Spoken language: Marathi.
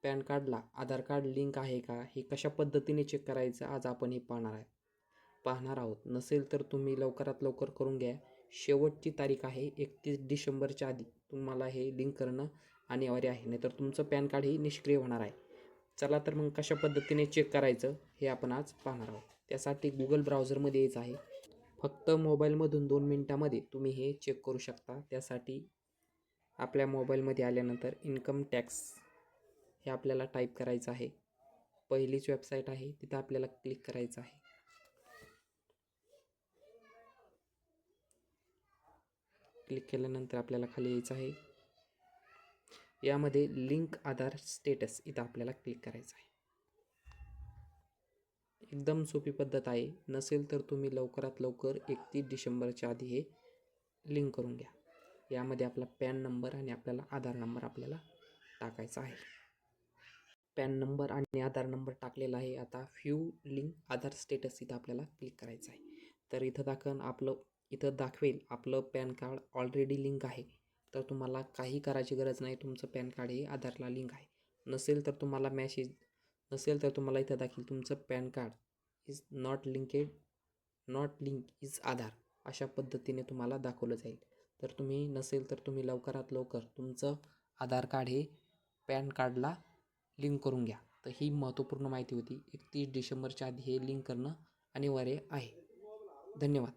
पॅन कार्डला आधार कार्ड लिंक आहे का हे कशा पद्धतीने चेक करायचं आज आपण हे पाहणार आहोत. नसेल तर तुम्ही लवकरात लवकर करून घ्या. शेवटची तारीख आहे 31 डिसेंबरच्या आधी तुम्हाला हे लिंक करणं अनिवार्य आहे, नाहीतर तुमचं पॅन कार्ड हे निष्क्रिय होणार आहे. चला तर मग कशा पद्धतीने चेक करायचं हे आपण आज पाहणार आहोत. त्यासाठी गुगल ब्राउझरमध्ये यायचं आहे. फक्त मोबाईलमधून 2 मिनिटामध्ये तुम्ही हे चेक करू शकता. त्यासाठी आपल्या मोबाईलमध्ये आल्यानंतर इन्कम टॅक्स हे आपल्याला टाईप करायचं आहे. पहिलीच वेबसाईट आहे, तिथं आपल्याला क्लिक करायचं आहे. क्लिक केल्यानंतर आपल्याला खाली यायचं आहे. यामध्ये लिंक आधार स्टेटस इथं आपल्याला क्लिक करायचं आहे. एकदम सोपी पद्धत आहे. नसेल तर तुम्ही लवकरात लवकर 31 डिसेंबरच्या आधी हे लिंक करून घ्या. यामध्ये आपला पॅन नंबर आणि आपल्याला आधार नंबर आपल्याला टाकायचा आहे. पॅन नंबर आणि आधार नंबर टाकलेला आहे. आता व्ह्यू लिंक आधार स्टेटस इथं आपल्याला क्लिक करायचं आहे. तर इथं दाखवेल आपलं पॅन कार्ड ऑलरेडी लिंक आहे. तर तुम्हाला काही करायची गरज नाही. तुमचं पॅन कार्ड हे आधारला लिंक आहे. नसेल तर तुम्हाला इथं दाखवेल तुमचं PAN card is not link is Aadhaar अशा पद्धतीने तुम्हाला दाखवलं जाईल. तर तुम्ही लवकरात लवकर तुमचं आधार कार्ड हे पॅन कार्डला लिंक करून घ्या. तर ही महत्त्वपूर्ण माहिती होती. 31 डिसेंबरच्या आधी हे लिंक करणं अनिवार्य आहे. धन्यवाद.